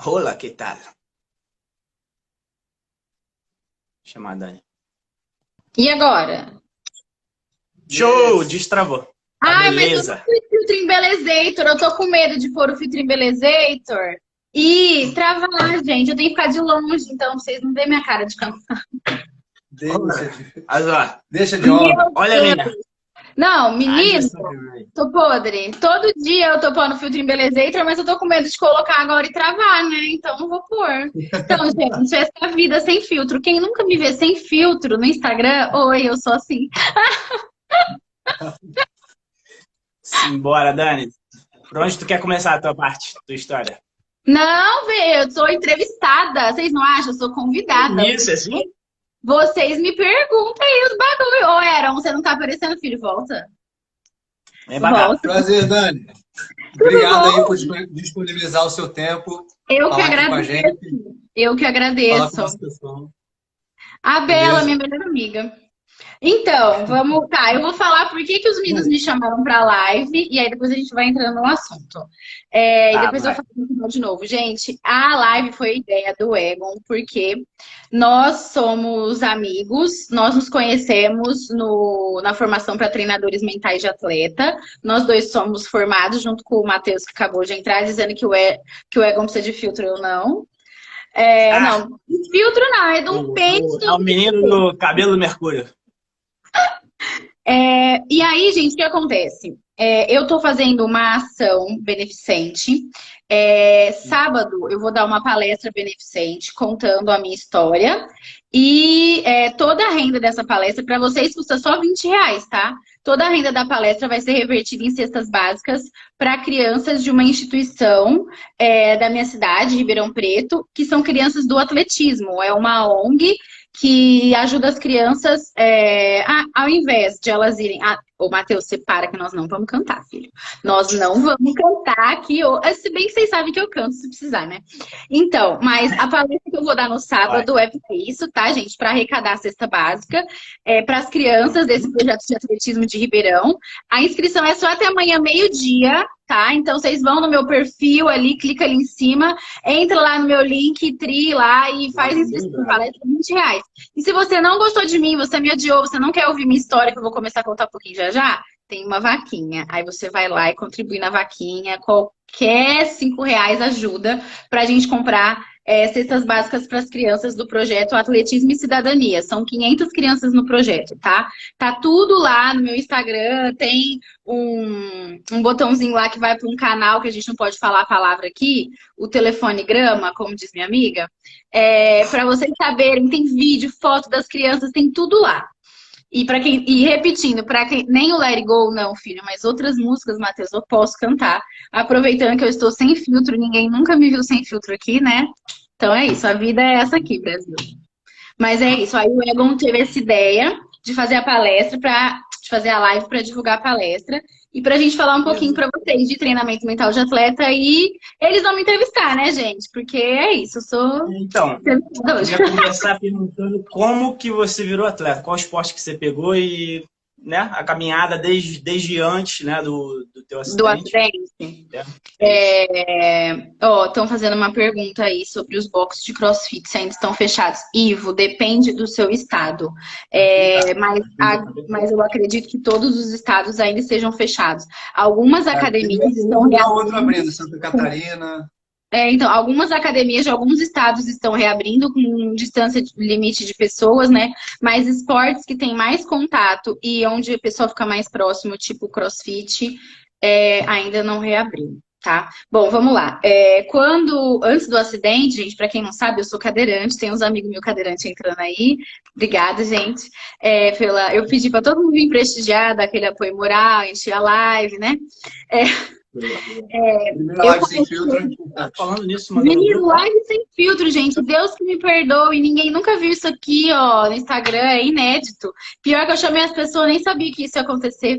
Olá, que tal? Chamar a Dani. E agora? Show! Destravou. Tá Ai, mas eu não beleza. pus filtro embelezator. Eu tô com medo de pôr o filtro embelezator e travar, gente. Eu tenho que ficar de longe, então vocês não veem minha cara de canto. Mas, ó, Deixa de obra. olha a minha. Não, Haja menino, sacanagem. tô podre. Todo dia eu tô pondo filtro embelezator, mas eu tô com medo de colocar agora e travar, né? Então não vou pôr. Então, gente, essa é a vida sem filtro. Quem nunca me vê sem filtro no Instagram, oi, eu sou assim. Simbora, Dani. Por onde tu quer começar a tua parte, tua história? Não, velho, eu sou entrevistada. Vocês não acham? Eu sou convidada. Isso, assim? Vocês me perguntam aí os bagulho. Ô, Eron, você não tá aparecendo, filho? Volta. É bacana. Volta. Prazer, Dani. Tudo Obrigado bom? aí por disponibilizar o seu tempo, Eu que falar aqui com a agradeço. gente, Eu que falar com agradeço. o nosso pessoal. A Bela, Beleza? minha melhor amiga. Então, vamos. Tá, eu vou falar por que os meninos me chamaram pra live e aí depois a gente vai entrando no assunto. E Tá, depois eu vai. falo no final de novo. Gente, a live foi ideia do Egon, porque nós somos amigos, nós nos conhecemos na formação para treinadores mentais de atleta. Nós dois somos formados junto com o Matheus, que acabou de entrar, dizendo que o Egon precisa de filtro, eu não. Ah, Não, filtro não, é de um peito. é o menino do cabelo do Mercúrio. E aí, gente, o que acontece? Eu tô fazendo uma ação beneficente. Sábado eu vou dar uma palestra beneficente contando a minha história. E toda a renda dessa palestra, para vocês, custa só R$ 20, tá? Toda a renda da palestra vai ser revertida em cestas básicas para crianças de uma instituição da minha cidade, Ribeirão Preto, que são crianças do atletismo. É uma ONG que ajuda as crianças, ao invés de elas irem. Ô, Matheus, você para que nós não vamos cantar, filho. Nós não vamos cantar aqui. Se bem que vocês sabem que eu canto se precisar, né? Então, mas a palestra que eu vou dar no sábado é para isso, tá, gente? Para arrecadar a cesta básica para as crianças desse projeto de atletismo de Ribeirão. A inscrição é só até amanhã, meio-dia, tá? Então, vocês vão no meu perfil ali, clica ali em cima, entra lá no meu link, tri lá e faz inscrição. Palestra R$ 20. E se você não gostou de mim, você me odiou, você não quer ouvir minha história, que eu vou começar a contar um pouquinho já, tem uma vaquinha. Aí você vai lá e contribui na vaquinha. Qualquer R$ 5 ajuda pra gente comprar cestas básicas para as crianças do projeto Atletismo e Cidadania. São 500 crianças no projeto, tá? Tá tudo lá no meu Instagram, tem um botãozinho lá que vai para um canal que a gente não pode falar a palavra aqui, o telefone grama, como diz minha amiga. Para vocês saberem, tem vídeo, foto das crianças, tem tudo lá. E repetindo, para quem nem o Let It Go, não, filho, mas outras músicas, Matheus, eu posso cantar. Aproveitando que eu estou sem filtro, ninguém nunca me viu sem filtro aqui, né? Então é isso, a vida é essa aqui, Brasil. Mas é isso, aí o Egon teve essa ideia de fazer a palestra, de fazer a live para divulgar a palestra e para a gente falar um pouquinho para vocês de treinamento mental de atleta e eles vão me entrevistar, né, gente? Porque é isso, eu sou Então, entrevistada eu hoje. ia começar perguntando como que você virou atleta, qual esporte que você pegou e, né, a caminhada desde antes, né, do teu Do acidente. acidente. É. Estão fazendo uma pergunta aí sobre os boxes de CrossFit, se ainda estão fechados. Ivo, depende do seu estado. Mas eu acredito que todos os estados ainda estejam fechados. Algumas academias estão Uma outra abrindo, Santa Catarina. Então, algumas academias de alguns estados estão reabrindo com distância limite de pessoas, né? Mas esportes que têm mais contato e onde a pessoa fica mais próximo, tipo CrossFit, ainda não reabriu, tá? Bom, vamos lá. Antes do acidente, gente, para quem não sabe, eu sou cadeirante, tem uns amigos meus cadeirantes entrando aí. Obrigada, gente. Eu pedi para todo mundo vir prestigiar, dar aquele apoio moral, encher a live, né? Primeira live sem filtro. Falando nisso, mandou no Menino, grupo. live sem filtro, gente. Deus que me perdoe. Ninguém nunca viu isso aqui, ó, no Instagram. É inédito. Pior que eu chamei as pessoas, nem sabia que isso ia acontecer.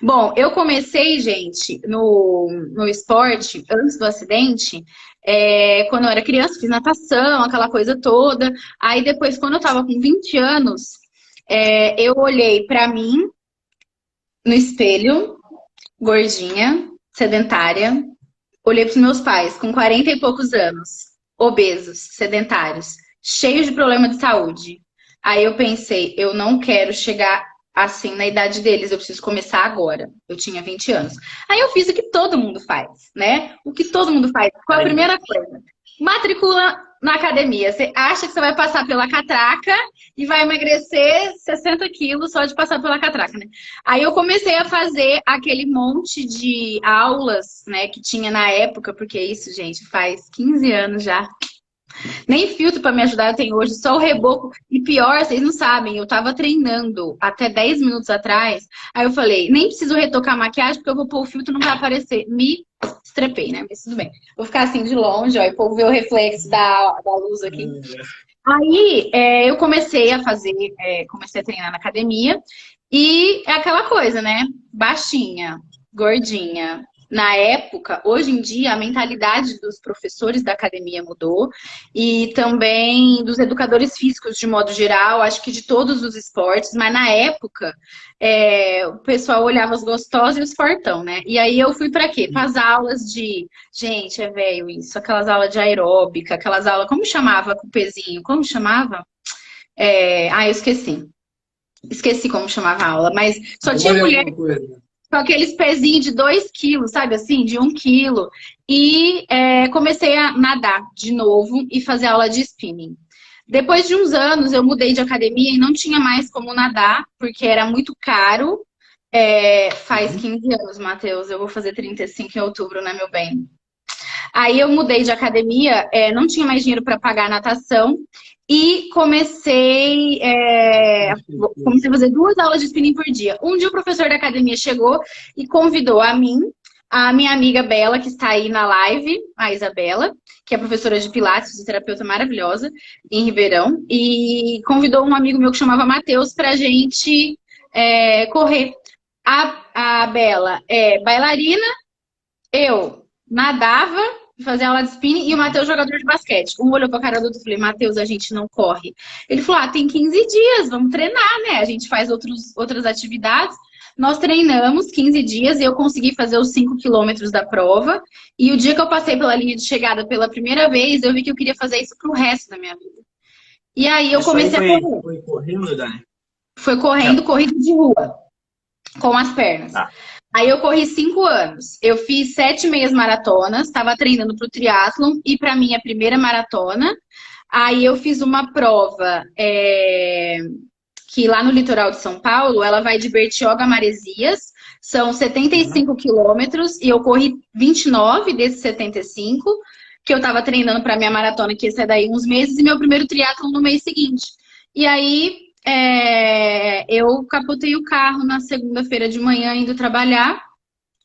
Bom, eu comecei, gente, no esporte, antes do acidente, quando eu era criança, fiz natação, aquela coisa toda. Aí depois, quando eu tava com 20 anos, eu olhei pra mim no espelho, gordinha, sedentária, Olhei para os meus pais, com 40 e poucos anos, obesos, sedentários, cheios de problema de saúde. Aí eu pensei, eu não quero chegar assim na idade deles, eu preciso começar agora. Eu tinha 20 anos. Aí eu fiz o que todo mundo faz, né? O que todo mundo faz. Qual é a primeira coisa? Matricula na academia. Você acha que você vai passar pela catraca e vai emagrecer 60 quilos só de passar pela catraca, né? Aí eu comecei a fazer aquele monte de aulas, né, que tinha na época, porque isso, gente, faz 15 anos já. Nem filtro para me ajudar eu tenho hoje, só o reboco. E pior, vocês não sabem, eu tava treinando até 10 minutos atrás. Aí eu falei, nem preciso retocar a maquiagem, porque eu vou pôr o filtro, não vai aparecer. Me estrepei, né? Mas tudo bem. Vou ficar assim de longe, ó, e o povo vê o reflexo da luz aqui. Aí eu comecei a fazer, comecei a treinar na academia. E é aquela coisa, né? Baixinha, gordinha. Na época, hoje em dia, a mentalidade dos professores da academia mudou e também dos educadores físicos, de modo geral, acho que de todos os esportes, mas na época o pessoal olhava os gostosos e os fortão, né? E aí eu fui para quê? Para as aulas de... Gente, é velho isso, aquelas aulas de aeróbica, aquelas aulas... Como chamava com o pezinho? Como chamava? Eu esqueci. Esqueci como chamava a aula, mas só tinha mulher... Com aqueles pezinhos de 2 quilos, sabe assim? De 1 quilo. E comecei a nadar de novo e fazer aula de spinning. Depois de uns anos, eu mudei de academia e não tinha mais como nadar, porque era muito caro. Faz 15 anos, Matheus. Eu vou fazer 35 em outubro, né, meu bem? Aí eu mudei de academia, não tinha mais dinheiro para pagar a natação. E comecei a fazer 2 aulas de spinning por dia. Um dia o professor da academia chegou e convidou a mim, a minha amiga Bela, que está aí na live, a Isabela, que é professora de Pilates, fisioterapeuta maravilhosa, em Ribeirão, e convidou um amigo meu que chamava Matheus para a gente correr. A Bela é bailarina, eu nadava, fazer aula de spinning, e o Matheus jogador de basquete. Um olhou pra cara do outro e falei, Matheus, a gente não corre. Ele falou, tem 15 dias, vamos treinar, né? A gente faz outras atividades. Nós treinamos 15 dias e eu consegui fazer os 5 quilômetros da prova. E o dia que eu passei pela linha de chegada pela primeira vez, eu vi que eu queria fazer isso pro resto da minha vida. E aí eu comecei a correr. Foi correndo, Dani? Foi correndo, corrida de rua, com as pernas. Aí eu corri 5 anos. Eu fiz 7 meias maratonas, estava treinando para o triatlon e para minha primeira maratona. Aí eu fiz uma prova que lá no litoral de São Paulo, ela vai de Bertioga a Maresias. São 75 quilômetros e eu corri 29 desses 75, que eu estava treinando para minha maratona, que ia ser daí uns meses, e meu primeiro triatlon no mês seguinte. E aí... eu capotei o carro na segunda-feira de manhã indo trabalhar,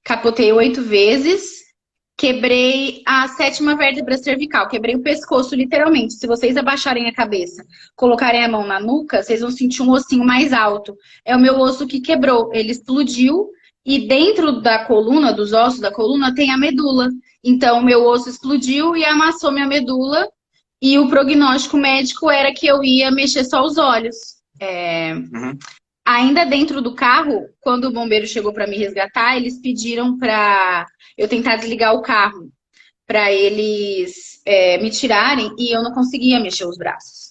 capotei 8 vezes, quebrei a 7ª vértebra cervical, quebrei o pescoço literalmente. Se vocês abaixarem a cabeça, colocarem a mão na nuca, vocês vão sentir um ossinho mais alto. É o meu osso que quebrou, ele explodiu e dentro da coluna, dos ossos da coluna, tem a medula. Então o meu osso explodiu e amassou minha medula e o prognóstico médico era que eu ia mexer só os olhos. Ainda dentro do carro, quando o bombeiro chegou para me resgatar, eles pediram para eu tentar desligar o carro, para eles me tirarem, e eu não conseguia mexer os braços.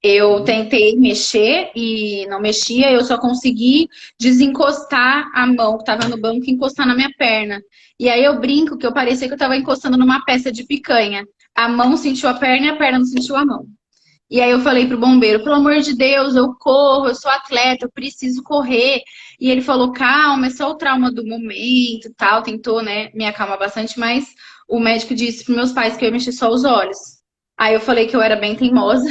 Eu tentei mexer e não mexia, eu só consegui desencostar a mão que estava no banco e encostar na minha perna. E aí eu brinco que eu parecia que eu estava encostando numa peça de picanha. A mão sentiu a perna e a perna não sentiu a mão. E aí eu falei pro bombeiro, pelo amor de Deus, eu corro, eu sou atleta, eu preciso correr. E ele falou, calma, é só o trauma do momento e tal. Tentou, né, me acalmar bastante, mas o médico disse pros meus pais que eu ia mexer só os olhos. Aí eu falei que eu era bem teimosa.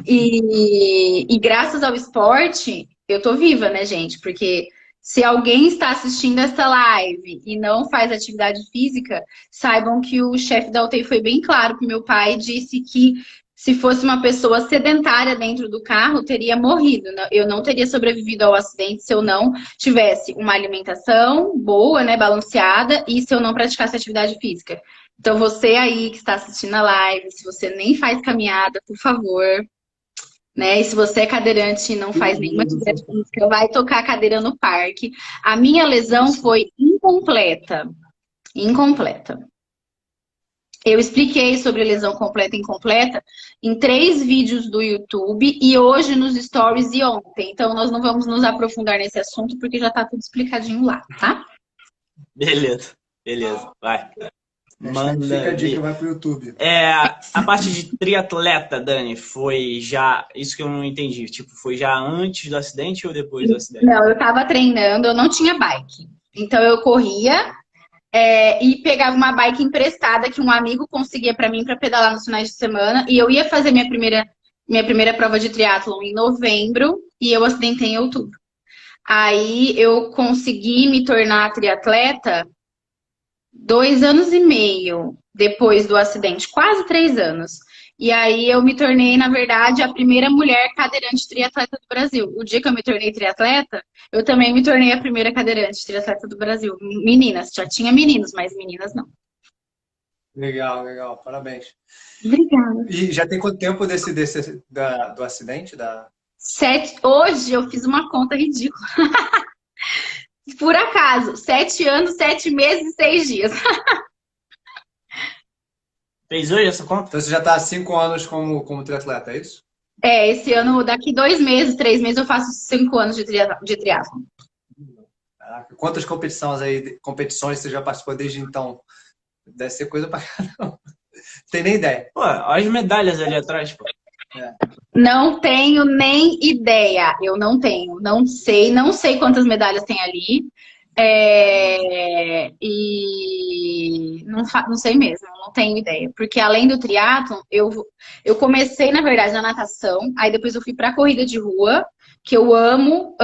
E graças ao esporte, eu tô viva, né, gente? Porque se alguém está assistindo essa live e não faz atividade física, saibam que o chefe da UTI foi bem claro que meu pai disse que se fosse uma pessoa sedentária dentro do carro, teria morrido. Eu não teria sobrevivido ao acidente se eu não tivesse uma alimentação boa, né, balanceada, e se eu não praticasse atividade física. Então, você aí que está assistindo a live, se você nem faz caminhada, por favor, né? E se você é cadeirante e não faz nenhuma atividade física, vai tocar a cadeira no parque. A minha lesão foi incompleta. Incompleta. Eu expliquei sobre lesão completa e incompleta em 3 vídeos do YouTube e hoje nos stories e ontem. Então, nós não vamos nos aprofundar nesse assunto porque já tá tudo explicadinho lá, tá? Beleza, vai. Manda Fica a dica, ver. vai pro YouTube. A parte de triatleta, Dani, foi já... Isso que eu não entendi. Tipo, foi já antes do acidente ou depois do acidente? Não, eu tava treinando, eu não tinha bike. Então, eu corria e pegava uma bike emprestada que um amigo conseguia pra mim pra pedalar nos finais de semana. E eu ia fazer minha primeira prova de triatlon em novembro e eu acidentei em outubro. Aí, eu consegui me tornar triatleta 2 anos e meio depois do acidente, quase 3 anos. E aí eu me tornei, na verdade, a primeira mulher cadeirante triatleta do Brasil. O dia que eu me tornei triatleta, eu também me tornei a primeira cadeirante triatleta do Brasil. Meninas, já tinha meninos, mas meninas não. Legal, legal. Parabéns. Obrigada. E já tem quanto tempo do acidente? Hoje eu fiz uma conta ridícula. Por acaso, 7 anos, 7 meses e 6 dias. Fez hoje essa conta? Então você já está há 5 anos como triatleta, é isso? Esse ano, daqui 2 meses, 3 meses, eu faço 5 anos de triatlon. Caraca, quantas competições você já participou desde então? Deve ser coisa pra caramba. Não tem nem ideia. Pô, olha as medalhas ali atrás, pô. Não tenho nem ideia. Eu não tenho. Não sei quantas medalhas tem ali. E não sei mesmo, não tenho ideia. Porque além do triatlon, eu comecei, na verdade, na natação. Aí depois eu fui pra corrida de rua, que eu amo.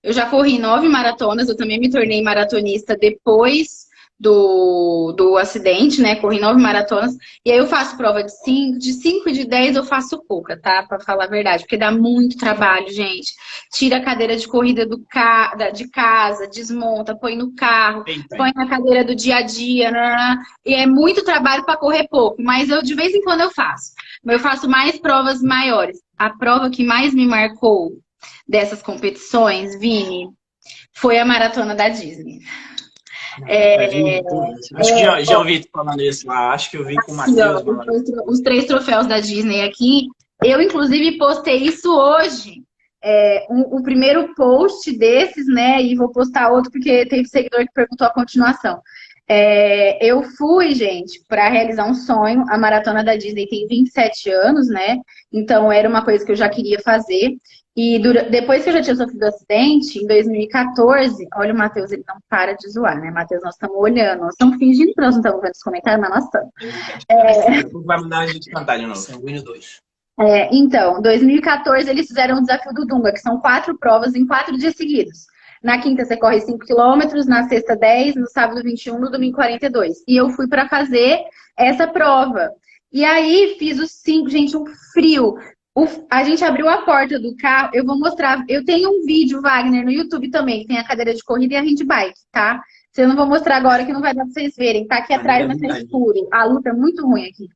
Eu já corri 9 maratonas, eu também me tornei maratonista depois do acidente, né? Corri 9 maratonas. E aí eu faço prova de 5 e de 10 eu faço pouca, tá? Pra falar a verdade, porque dá muito trabalho, gente. Tira a cadeira de corrida de casa, desmonta, põe no carro, põe na cadeira do dia a dia, né? E é muito trabalho pra correr pouco, mas eu de vez em quando eu faço. Eu faço mais provas maiores. A prova que mais me marcou dessas competições, Vini, foi a maratona da Disney. Acho que já ouvi tu falando isso lá. Acho que eu vi com o Matheus. Os 3 troféus da Disney aqui. Eu, inclusive, postei isso hoje. O primeiro post desses, né? E vou postar outro porque teve seguidor que perguntou a continuação. Eu fui, gente, para realizar um sonho. A maratona da Disney tem 27 anos, né? Então, era uma coisa que eu já queria fazer. E depois que eu já tinha sofrido o acidente, em 2014, olha o Matheus, ele não para de zoar, né? Matheus, nós estamos olhando, nós estamos fingindo que nós não estamos vendo os comentários, mas nós estamos. Vai mudar a gente cantar de novo. Sanguíneo 2. Então, em 2014, eles fizeram o desafio do Dunga, que são 4 provas em 4 dias seguidos. Na quinta, você corre 5 quilômetros, na sexta, 10, no sábado, 21, no domingo, 42. E eu fui para fazer essa prova. E aí, fiz os 5, gente, um frio. A gente abriu a porta do carro, eu vou mostrar, eu tenho um vídeo, Wagner, no YouTube também, que tem a cadeira de corrida e a handbike, tá? Eu não vou mostrar agora que não vai dar pra vocês verem, tá aqui atrás, mas tá escuro. A luta é muito ruim aqui.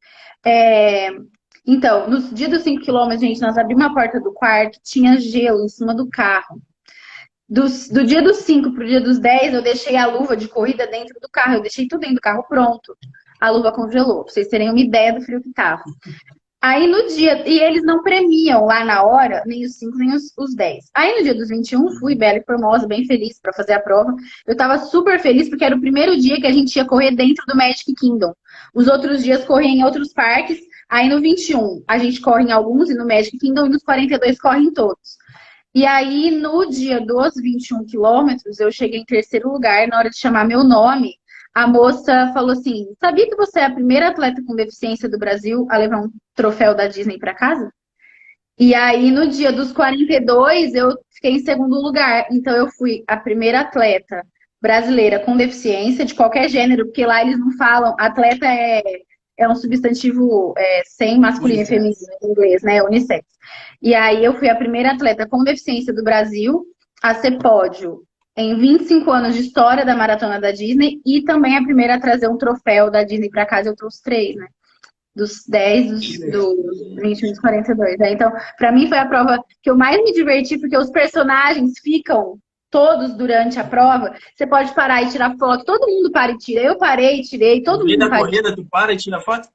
Então, no dia dos 5 quilômetros, gente, nós abrimos a porta do quarto, tinha gelo em cima do carro. Do dia dos 5 pro dia dos 10, eu deixei a luva de corrida dentro do carro, eu deixei tudo dentro do carro pronto. A luva congelou, pra vocês terem uma ideia do frio que tava. Aí no dia, e eles não premiam lá na hora, nem os 5, nem os 10. Aí no dia dos 21, fui bela e formosa, bem feliz pra fazer a prova. Eu tava super feliz porque era o primeiro dia que a gente ia correr dentro do Magic Kingdom. Os outros dias corria em outros parques. Aí no 21, a gente corre em alguns e no Magic Kingdom, e nos 42 corre em todos. E aí no dia dos 21 quilômetros, eu cheguei em 3º lugar. Na hora de chamar meu nome, a moça falou assim, sabia que você é a primeira atleta com deficiência do Brasil a levar um troféu da Disney para casa? E aí, no dia dos 42, eu fiquei em 2º lugar. Então, eu fui a primeira atleta brasileira com deficiência, de qualquer gênero, porque lá eles não falam, atleta é um substantivo sem masculino e feminino em inglês, né? Unissex. E aí, eu fui a primeira atleta com deficiência do Brasil a ser pódio em 25 anos de história da Maratona da Disney e também a primeira a trazer um troféu da Disney para casa. Eu trouxe 3, né? Dos 10, dos 21 dos 42. Né? Então, para mim foi a prova que eu mais me diverti, porque os personagens ficam todos durante a prova, você pode parar e tirar foto. Todo mundo para e tira. Eu parei, tirei, todo No meio mundo da para. corrida, tu para e tira foto?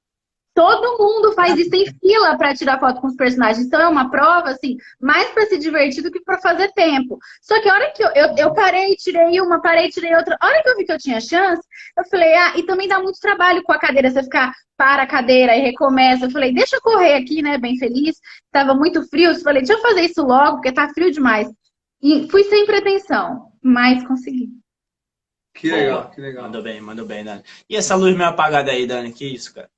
Todo mundo faz isso, tem fila para tirar foto com os personagens. Então é uma prova, assim, mais para se divertir do que para fazer tempo. Só que a hora que eu parei, tirei uma, parei, tirei outra. A hora que eu vi que eu tinha chance, eu falei, e também dá muito trabalho com a cadeira, você ficar para a cadeira e recomeça. Eu falei, deixa eu correr aqui, né, bem feliz. Tava muito frio, eu falei, deixa eu fazer isso logo, porque tá frio demais. E fui sem pretensão, mas consegui. Que legal, que legal. Mandou bem, Dani. E essa luz meio apagada aí, Dani? Que isso, cara?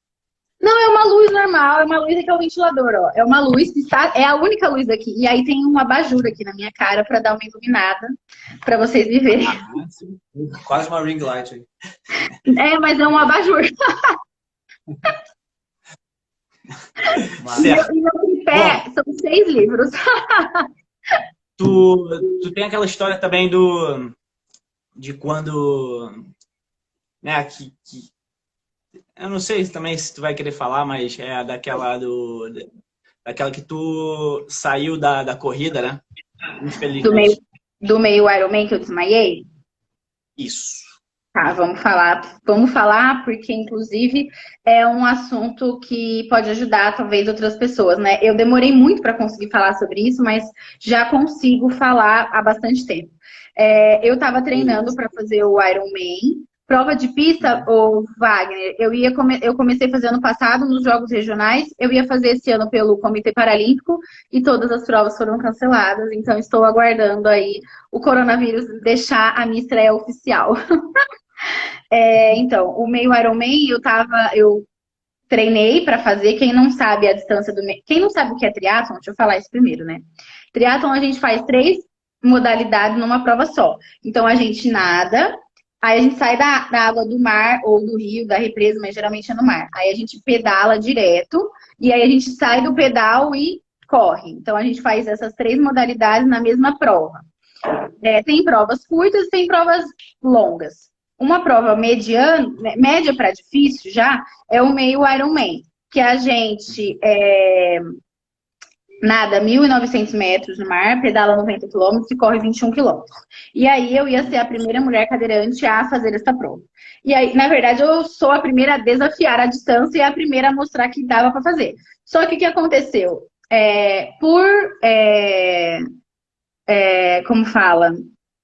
Não, é uma luz normal, é uma luz que é o ventilador, ó. É uma luz que está, é a única luz aqui. E aí tem um abajur aqui na minha cara para dar uma iluminada, para vocês me verem. Quase uma ring light aí. É, mas é um abajur. Certo. E meu tripé são 6 livros. Tu tem aquela história também de quando, né, eu não sei também se tu vai querer falar, mas é daquela que tu saiu da corrida, né? Infelizmente. Do meio Ironman que eu desmaiei? Isso. Tá, vamos falar, porque inclusive é um assunto que pode ajudar talvez outras pessoas, né? Eu demorei muito para conseguir falar sobre isso, mas já consigo falar há bastante tempo. Eu estava treinando para fazer o Ironman. Prova de pista, ô Wagner, eu comecei a fazer ano passado nos Jogos Regionais, eu ia fazer esse ano pelo Comitê Paralímpico e todas as provas foram canceladas, então estou aguardando aí o coronavírus deixar a minha estreia oficial. Então, o meio Ironman eu treinei para fazer. Quem não sabe a distância do meio, quem não sabe o que é triatlon, deixa eu falar isso primeiro, né? Triatlon a gente faz 3 modalidades numa prova só. Então a gente nada, aí a gente sai da água do mar ou do rio, da represa, mas geralmente é no mar. Aí a gente pedala direto e aí a gente sai do pedal e corre. Então a gente faz essas 3 modalidades na mesma prova. Tem provas curtas, tem provas longas. Uma prova média para difícil já é o meio Ironman, que a gente nada 1.900 metros no mar, pedala 90 quilômetros e corre 21 quilômetros. E aí eu ia ser a primeira mulher cadeirante a fazer essa prova. E aí, na verdade, eu sou a primeira a desafiar a distância e a primeira a mostrar que dava para fazer. Só que o que aconteceu? Como fala?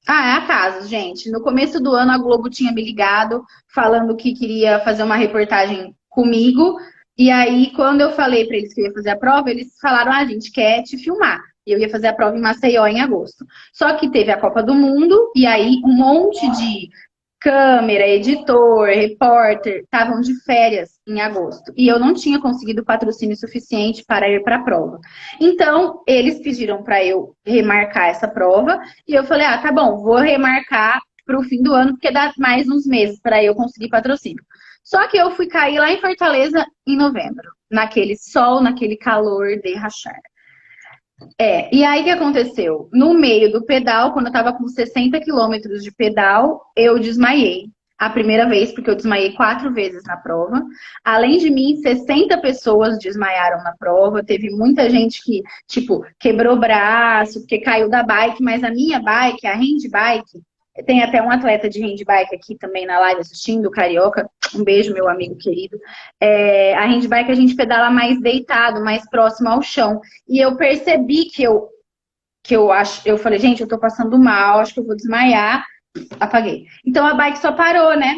É acaso, gente. No começo do ano, a Globo tinha me ligado falando que queria fazer uma reportagem comigo. E aí, quando eu falei para eles que eu ia fazer a prova, eles falaram, a gente quer te filmar. E eu ia fazer a prova em Maceió em agosto. Só que teve a Copa do Mundo, e aí um monte de câmera, editor, repórter, estavam de férias em agosto. E eu não tinha conseguido patrocínio suficiente para ir para a prova. Então, eles pediram para eu remarcar essa prova. E eu falei, tá bom, vou remarcar para o fim do ano, porque dá mais uns meses para eu conseguir patrocínio. Só que eu fui cair lá em Fortaleza em novembro. Naquele sol, naquele calor de rachar. E aí o que aconteceu? No meio do pedal, quando eu tava com 60 quilômetros de pedal, eu desmaiei. A primeira vez, porque eu desmaiei 4 vezes na prova. Além de mim, 60 pessoas desmaiaram na prova. Teve muita gente que, tipo, quebrou o braço, porque caiu da bike. Mas a minha bike, a handbike, tem até um atleta de handbike aqui também na live assistindo, o Carioca. Um beijo, meu amigo querido. A handbike a gente pedala mais deitado, mais próximo ao chão. E eu percebi que eu falei, gente, eu tô passando mal, acho que eu vou desmaiar. Apaguei. Então a bike só parou, né?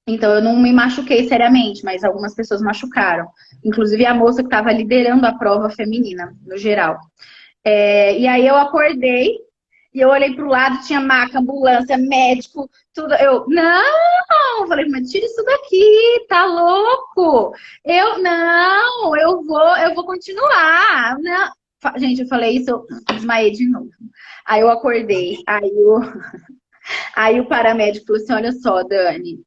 Então eu não me machuquei seriamente, mas algumas pessoas machucaram. Inclusive a moça que estava liderando a prova feminina, no geral. E aí eu acordei e eu olhei pro lado, tinha maca, ambulância, médico, tudo. Não! Falei, mas tira isso daqui, tá louco? Eu vou continuar. Não. Gente, eu falei isso, eu desmaiei de novo. Aí eu acordei, aí o paramédico falou assim, olha só, Dani,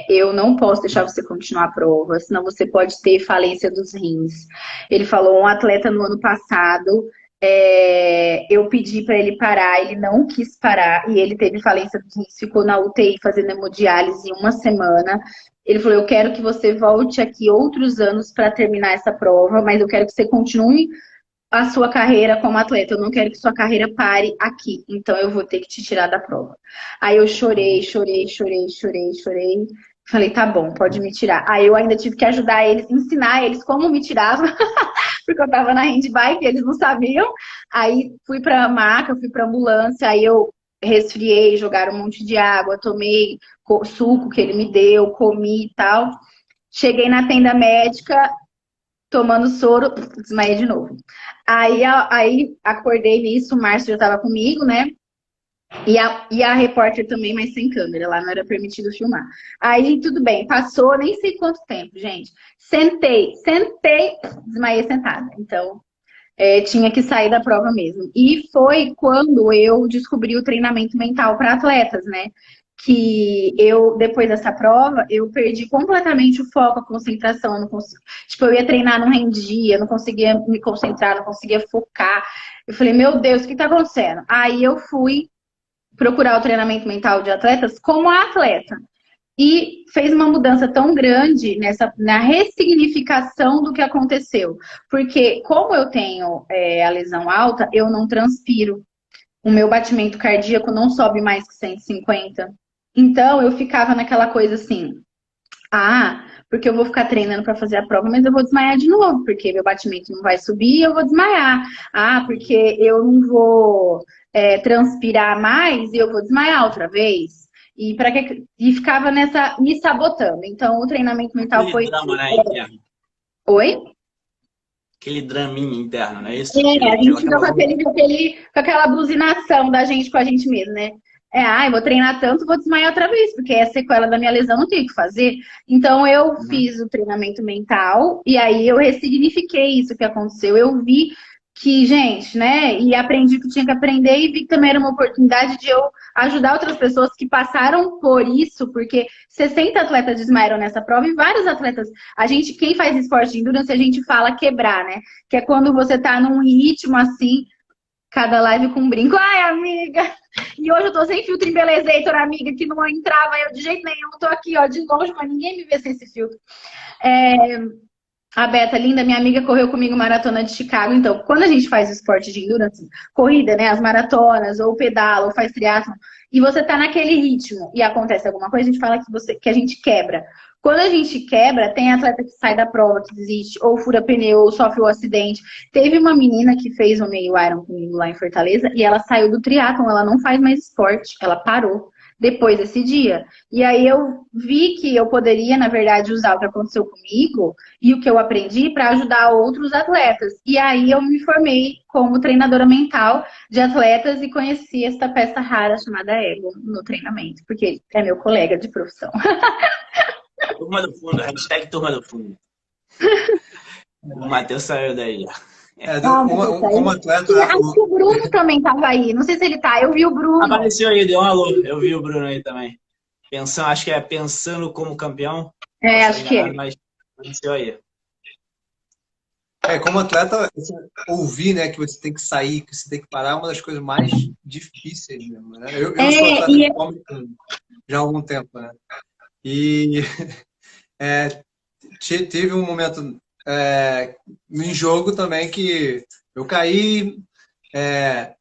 eu não posso deixar você continuar a prova, senão você pode ter falência dos rins. Ele falou, um atleta no ano passado, eu pedi para ele parar, ele não quis parar, e ele teve falência dos rins, ficou na UTI fazendo hemodiálise 1 semana. Ele falou, eu quero que você volte aqui outros anos para terminar essa prova, mas eu quero que você continue a sua carreira como atleta, eu não quero que sua carreira pare aqui, então eu vou ter que te tirar da prova. Aí eu chorei, chorei, chorei, chorei, chorei. Falei, tá bom, pode me tirar. Aí eu ainda tive que ajudar eles, ensinar eles como me tirava, porque eu tava na handbike, eles não sabiam. Aí fui pra maca, fui pra ambulância, aí eu resfriei, jogaram um monte de água, tomei suco que ele me deu, comi e tal. Cheguei na tenda médica, tomando soro, desmaiei de novo. Aí acordei nisso, o Márcio já estava comigo, né? E a repórter também, mas sem câmera, lá não era permitido filmar. Aí tudo bem, passou nem sei quanto tempo, gente. Sentei, desmaiei sentada. Então, tinha que sair da prova mesmo. E foi quando eu descobri o treinamento mental para atletas, né? Que eu, depois dessa prova, eu perdi completamente o foco, a concentração. Eu não consegui, tipo, eu ia treinar, não rendia, não conseguia me concentrar, não conseguia focar. Eu falei, meu Deus, o que tá acontecendo? Aí eu fui procurar o treinamento mental de atletas como atleta. E fez uma mudança tão grande na ressignificação do que aconteceu. Porque, como eu tenho a lesão alta, eu não transpiro. O meu batimento cardíaco não sobe mais que 150. Então, eu ficava naquela coisa assim: porque eu vou ficar treinando para fazer a prova, mas eu vou desmaiar de novo, porque meu batimento não vai subir e eu vou desmaiar. Porque eu não vou transpirar mais e eu vou desmaiar outra vez. E ficava nessa, me sabotando. Então, o treinamento mental Aquele foi. drama, né, interno. Oi? Aquele draminha interno, não é isso? A gente fica Aquela... com aquela buzinação da gente com a gente mesmo, né? Eu vou treinar tanto, vou desmaiar outra vez, porque é sequela da minha lesão, não tenho o que fazer. Então, eu fiz o treinamento mental e aí eu ressignifiquei isso que aconteceu. Eu vi que, gente, né? E aprendi o que tinha que aprender e vi que também era uma oportunidade de eu ajudar outras pessoas que passaram por isso, porque 60 atletas desmaiaram nessa prova e vários atletas. Quem faz esporte de endurance, a gente fala quebrar, né? Que é quando você tá num ritmo assim, cada live com um brinco. Ai, amiga! E hoje eu tô sem filtro embelezator, amiga, que não entrava eu de jeito nenhum. Eu tô aqui, ó, de longe, mas ninguém me vê sem esse filtro. A Beta, linda, minha amiga, correu comigo maratona de Chicago. Então, quando a gente faz esporte de endurance, corrida, né, as maratonas, ou pedala, ou faz triatlon, e você tá naquele ritmo e acontece alguma coisa, a gente fala que a gente quebra. Quando a gente quebra, tem atleta que sai da prova, que desiste, ou fura pneu, ou sofre um acidente. Teve uma menina que fez o meio Iron comigo lá em Fortaleza e ela saiu do triatlon, ela não faz mais esporte, ela parou depois desse dia. E aí eu vi que eu poderia, na verdade, usar o que aconteceu comigo e o que eu aprendi para ajudar outros atletas. E aí eu me formei como treinadora mental de atletas e conheci esta peça rara chamada ego no treinamento, porque é meu colega de profissão. Turma do fundo, hashtag turma do fundo. O Matheus saiu daí. Como atleta... Acho que o Bruno também estava aí. Não sei se ele tá. Eu vi o Bruno. Apareceu aí, deu um alô. Eu vi o Bruno aí também. Acho que é pensando como campeão. Acho que é. Mas apareceu aí. Como atleta, ouvir, né, que você tem que sair, que você tem que parar, é uma das coisas mais difíceis mesmo, né? Eu sou atleta de Fórmula 1 já há algum tempo, né? E teve um momento em jogo também que eu caí,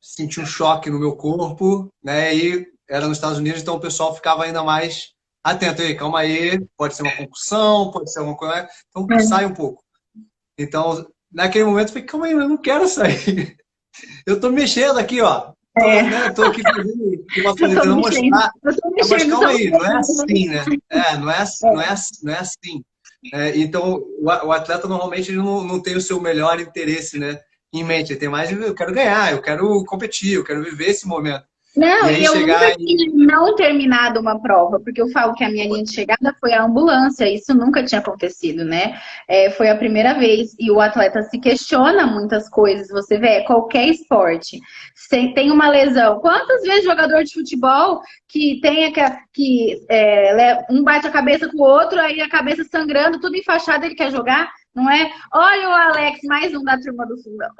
senti um choque no meu corpo, né? E era nos Estados Unidos, então o pessoal ficava ainda mais atento. Aí, calma aí, pode ser uma concussão, pode ser alguma coisa, então sai um pouco. Então, naquele momento, eu falei, calma aí, eu não quero sair. Eu tô mexendo aqui, ó. Tô aqui tentando mostrar. Mas calma aí, não é assim, né? Não é assim. Então, o atleta normalmente ele não tem o seu melhor interesse, né, em mente. Ele tem mais, eu quero ganhar, eu quero competir, eu quero viver esse momento. Não, e eu nunca tinha não terminado uma prova, porque eu falo que a minha linha de chegada foi a ambulância, isso nunca tinha acontecido, né? Foi a primeira vez, e o atleta se questiona muitas coisas, você vê, qualquer esporte, tem uma lesão. Quantas vezes jogador de futebol que tem um bate a cabeça com o outro, aí a cabeça sangrando, tudo enfaixado, ele quer jogar, não é? Olha o Alex, mais um da turma do fundão.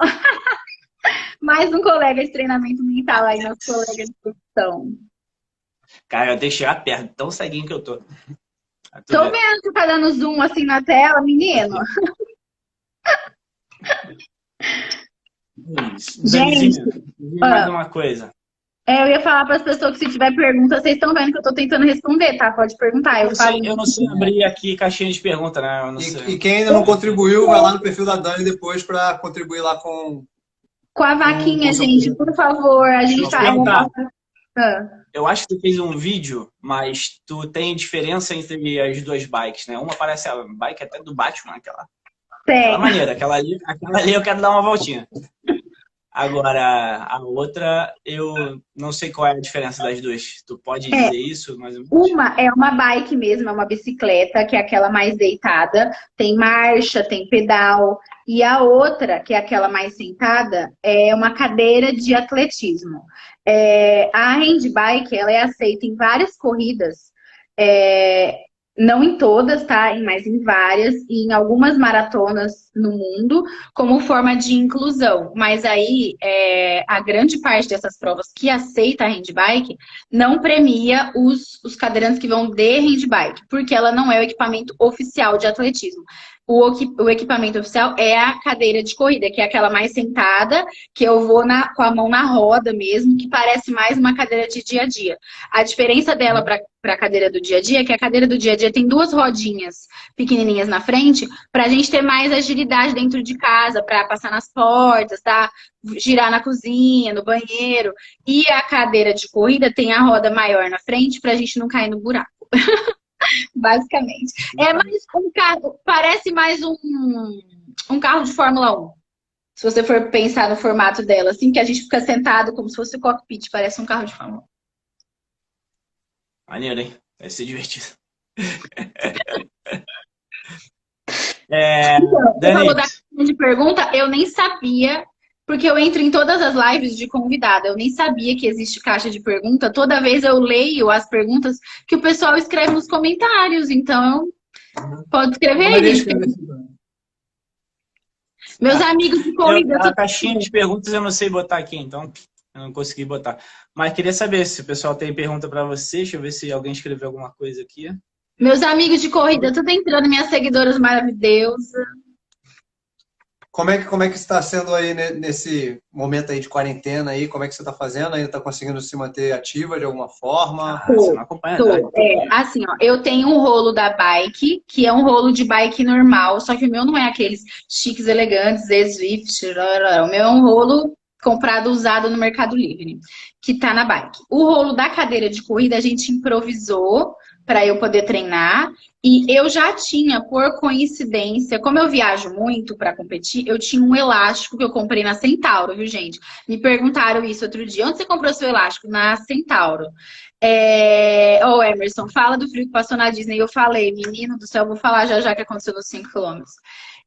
Mais um colega de treinamento mental aí, nosso colega de profissão. Cara, eu deixei a perto, tão ceguinho que eu tô. Tô vendo que tá dando zoom assim na tela, menino. Gente, mais uma coisa. eu ia falar para as pessoas que se tiver pergunta, vocês estão vendo que eu estou tentando responder, tá? Pode perguntar. Eu não sei abrir aqui caixinha de pergunta, né? Eu não sei. E quem ainda não contribuiu, vai lá no perfil da Dani depois para contribuir lá com a vaquinha, gente, por favor. A gente tá. Eu acho que tu fez um vídeo, mas tu tem diferença entre as duas bikes, né? Uma parece a bike até do Batman, aquela maneira. Aquela ali eu quero dar uma voltinha. Agora, a outra, eu não sei qual é a diferença das duas. Tu pode dizer isso? Mais ou menos? Uma é uma bike mesmo, é uma bicicleta, que é aquela mais deitada. Tem marcha, tem pedal. E a outra, que é aquela mais sentada, é uma cadeira de atletismo. A handbike, ela é aceita em várias corridas. Não em todas, tá? Mas em várias, e em algumas maratonas no mundo, como forma de inclusão. Mas aí, a grande parte dessas provas que aceita a handbike não premia os cadeirantes que vão de handbike, porque ela não é o equipamento oficial de atletismo. O equipamento oficial é a cadeira de corrida, que é aquela mais sentada, que eu vou com a mão na roda mesmo, que parece mais uma cadeira de dia a dia. A diferença dela para a cadeira do dia a dia é que a cadeira do dia a dia tem duas rodinhas pequenininhas na frente, para a gente ter mais agilidade dentro de casa, para passar nas portas, tá? Girar na cozinha, no banheiro. E a cadeira de corrida tem a roda maior na frente, para a gente não cair no buraco. Basicamente. É mais um carro, parece mais um carro de Fórmula 1. Se você for pensar no formato dela, assim, que a gente fica sentado como se fosse o cockpit, parece um carro de Fórmula 1. Maneiro, hein? Vai ser divertido. Você falou da caixinha de pergunta, eu nem sabia, porque eu entro em todas as lives de convidada, eu nem sabia que existe caixa de pergunta. Toda vez eu leio as perguntas que o pessoal escreve nos comentários, então pode escrever aí, gente. Meus amigos de corrida... A caixinha de perguntas eu não sei botar aqui, então eu não consegui botar. Mas queria saber se o pessoal tem pergunta para você. Deixa eu ver se alguém escreveu alguma coisa aqui. Meus amigos de corrida, tudo entrando, minhas seguidoras maravilhosas. Como é que está sendo aí nesse momento aí de quarentena aí? Como é que você está fazendo? Ainda está conseguindo se manter ativa de alguma forma? Você não acompanha nada. Assim, ó, eu tenho um rolo da bike, que é um rolo de bike normal, só que o meu não é aqueles chiques, elegantes, Zwift, o meu é um rolo comprado usado no Mercado Livre, que tá na bike. O rolo da cadeira de corrida a gente improvisou para eu poder treinar. E eu já tinha, por coincidência, como eu viajo muito para competir, eu tinha um elástico que eu comprei na Centauro, viu, gente? Me perguntaram isso outro dia. Onde você comprou seu elástico? Na Centauro. Emerson, fala do frio que passou na Disney. Eu falei, menino do céu, vou falar já que aconteceu nos 5 quilômetros.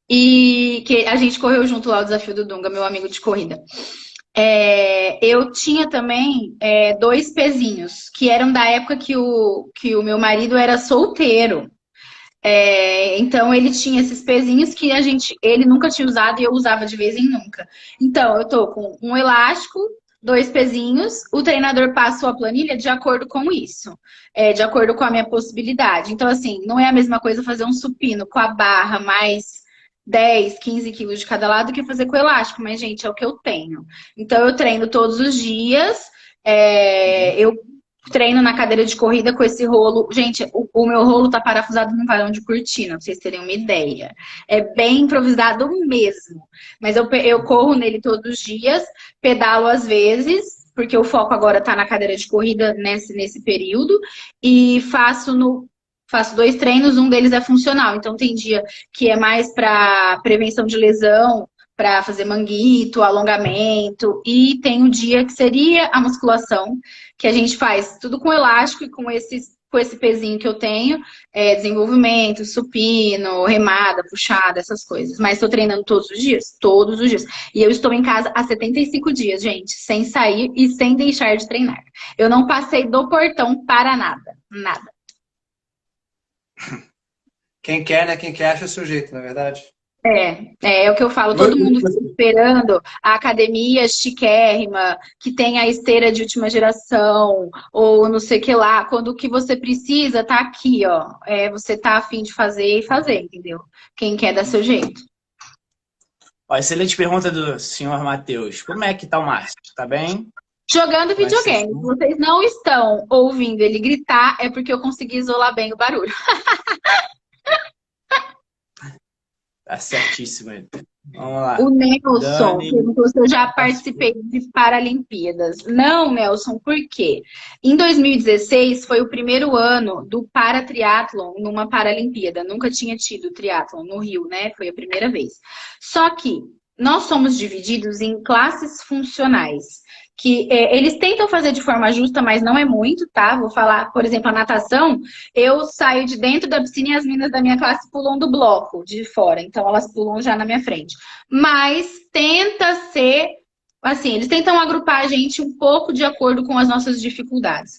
E que a gente correu junto lá o desafio do Dunga, meu amigo de corrida. Eu tinha também 2 pezinhos, que eram da época que o meu marido era solteiro. Então ele tinha esses pezinhos que ele nunca tinha usado e eu usava de vez em nunca. Então eu tô com um elástico, 2 pezinhos, o treinador passou a planilha de acordo com isso, de acordo com a minha possibilidade. Então assim, não é a mesma coisa fazer um supino com a barra mais 10, 15 quilos de cada lado que fazer com elástico, mas gente, é o que eu tenho. Então eu treino todos os dias, eu treino na cadeira de corrida com esse rolo. Gente, o meu rolo tá parafusado num varão de cortina, pra vocês terem uma ideia. É bem improvisado mesmo. Mas eu corro nele todos os dias, pedalo às vezes, porque o foco agora tá na cadeira de corrida nesse período. E faço 2 treinos, um deles é funcional. Então tem dia que é mais para prevenção de lesão, para fazer manguito, alongamento, e tem um dia que seria a musculação, que a gente faz tudo com elástico e com esse pezinho que eu tenho, desenvolvimento, supino, remada, puxada, essas coisas. Mas estou treinando todos os dias, todos os dias. E eu estou em casa há 75 dias, gente, sem sair e sem deixar de treinar. Eu não passei do portão para nada, nada. Quem quer, né? Quem quer acha o seu jeito, não é verdade? É o que eu falo, todo mundo fica esperando a academia chiquérrima, que tem a esteira de última geração, ou não sei o que lá, quando o que você precisa tá aqui, ó. Você tá a fim de fazer e fazer, entendeu? Quem quer dar seu jeito. Ó, excelente pergunta do senhor Matheus. Como é que tá o Márcio? Tá bem? Jogando Vai ser videogame. Se vocês não estão ouvindo ele gritar, é porque eu consegui isolar bem o barulho. Tá certíssimo. Vamos lá. O Nelson Dani. perguntou se eu já participei de Paralimpíadas. Não, Nelson, por quê? Em 2016 foi o primeiro ano do paratriatlon numa Paralimpíada. Nunca tinha tido triatlon no Rio, né? Foi a primeira vez. Só que nós somos divididos em classes funcionais. Que eles tentam fazer de forma justa, mas não é muito, tá? Vou falar, por exemplo, a natação, eu saio de dentro da piscina e as meninas da minha classe pulam do bloco de fora, então elas pulam já na minha frente. Mas tenta ser, assim, eles tentam agrupar a gente um pouco de acordo com as nossas dificuldades.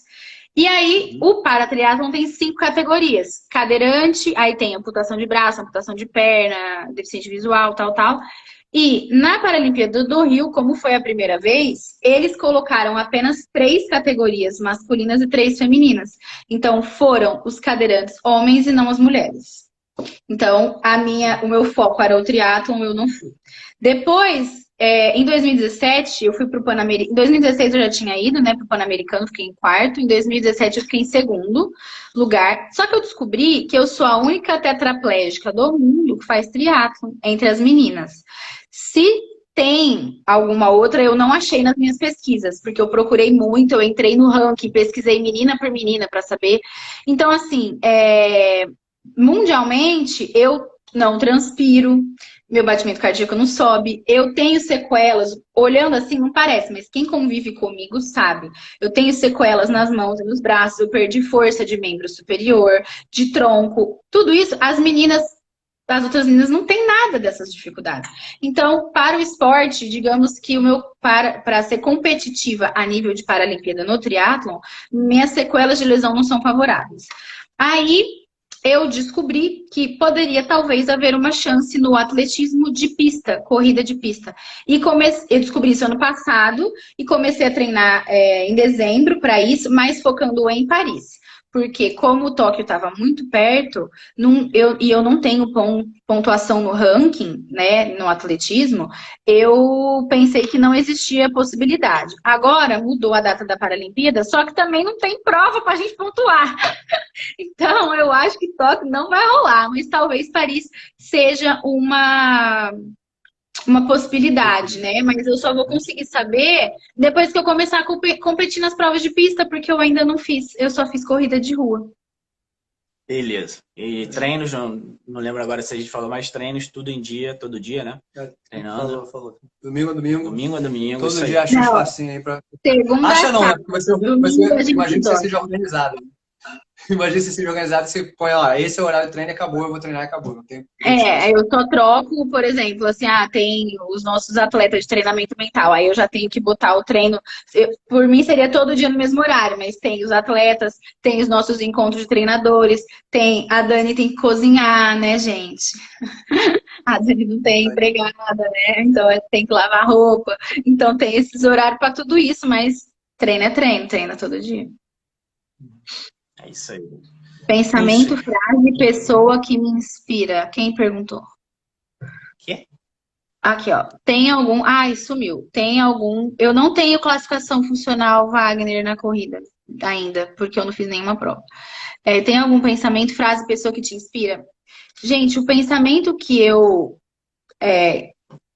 E aí, o paratriatlon tem 5 categorias. Cadeirante, aí tem amputação de braço, amputação de perna, deficiente visual, tal, tal. E na Paralimpíada do Rio, como foi a primeira vez, eles colocaram apenas 3 categorias masculinas e 3 femininas. Então, foram os cadeirantes homens e não as mulheres. Então, o meu foco era o triatlon, eu não fui. Depois, em 2017, eu fui para o Pan-Americano. Em 2016 eu já tinha ido, né, para o Pan-Americano, fiquei em quarto. Em 2017 eu fiquei em segundo lugar. Só que eu descobri que eu sou a única tetraplégica do mundo que faz triatlon entre as meninas. Se tem alguma outra, eu não achei nas minhas pesquisas, porque eu procurei muito, eu entrei no ranking, pesquisei menina por menina para saber. Então, assim, mundialmente, eu não transpiro, meu batimento cardíaco não sobe, eu tenho sequelas, olhando assim não parece, mas quem convive comigo sabe. Eu tenho sequelas nas mãos e nos braços, eu perdi força de membro superior, de tronco, tudo isso, as outras meninas não têm nada dessas dificuldades. Então, para o esporte, digamos que para ser competitiva a nível de Paralimpíada no triatlon, minhas sequelas de lesão não são favoráveis. Aí, eu descobri que poderia talvez haver uma chance no atletismo de pista, corrida de pista. E eu descobri isso ano passado e comecei a treinar em dezembro para isso, mas focando em Paris. Porque como o Tóquio estava muito perto, eu não tenho pontuação no ranking, né, no atletismo, eu pensei que não existia possibilidade. Agora mudou a data da Paralimpíada, só que também não tem prova para a gente pontuar. Então, eu acho que Tóquio não vai rolar, mas talvez Paris seja uma possibilidade, né? Mas eu só vou conseguir saber depois que eu começar a competir nas provas de pista, porque eu ainda não fiz, eu só fiz corrida de rua. Beleza. E treinos, não lembro agora se a gente falou, mas treinos tudo em dia, todo dia, né? Treinando. Falou. Domingo a domingo. Domingo a domingo. Todo dia acha um espacinho aí pra... Segunda, Acha não, né? Porque imagina que você dorme. seja organizado. Imagina você seja organizado e você põe lá, esse é o horário do treino, acabou, eu vou treinar, acabou. Não tem... Eu só troco, por exemplo, assim, tem os nossos atletas de treinamento mental, aí eu já tenho que botar o treino, por mim seria todo dia no mesmo horário, mas tem os atletas, tem os nossos encontros de treinadores, a Dani tem que cozinhar, né, gente? A Dani não tem empregada, né, então tem que lavar roupa, então tem esses horários para tudo isso, mas treino é treino, treina todo dia. É isso aí. Pensamento, frase, pessoa que me inspira. Quem perguntou? Quê? Aqui, ó. Tem algum... Ai, sumiu. Tem algum... Eu não tenho classificação funcional, Wagner, na corrida ainda, porque eu não fiz nenhuma prova. Tem algum pensamento, frase, pessoa que te inspira? Gente, o pensamento que eu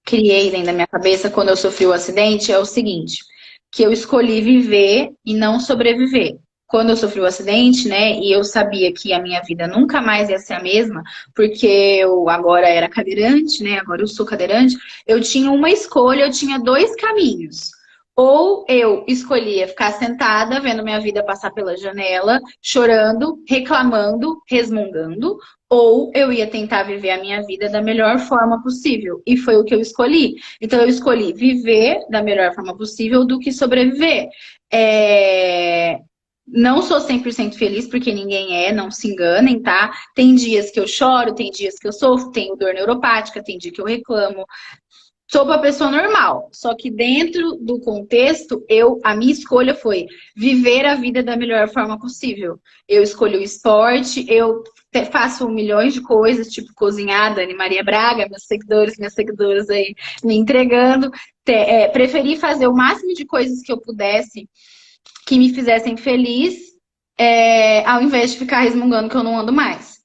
criei dentro da minha cabeça quando eu sofri o acidente é o seguinte, que eu escolhi viver e não sobreviver. Quando eu sofri o acidente, né, e eu sabia que a minha vida nunca mais ia ser a mesma, porque eu agora era cadeirante, né, agora eu sou cadeirante, eu tinha uma escolha, eu tinha 2 caminhos. Ou eu escolhia ficar sentada, vendo minha vida passar pela janela, chorando, reclamando, resmungando, ou eu ia tentar viver a minha vida da melhor forma possível. E foi o que eu escolhi. Então, eu escolhi viver da melhor forma possível do que sobreviver. Não sou 100% feliz, porque ninguém não se enganem, tá? Tem dias que eu choro, tem dias que eu sofro, tenho dor neuropática, tem dia que eu reclamo. sou uma pessoa normal. Só que dentro do contexto, a minha escolha foi viver a vida da melhor forma possível. Eu escolhi o esporte, eu faço milhões de coisas, tipo cozinhar, Dani Maria Braga, meus seguidores, minhas seguidoras aí me entregando. Preferi fazer o máximo de coisas que eu pudesse que me fizessem feliz, ao invés de ficar resmungando que eu não ando mais.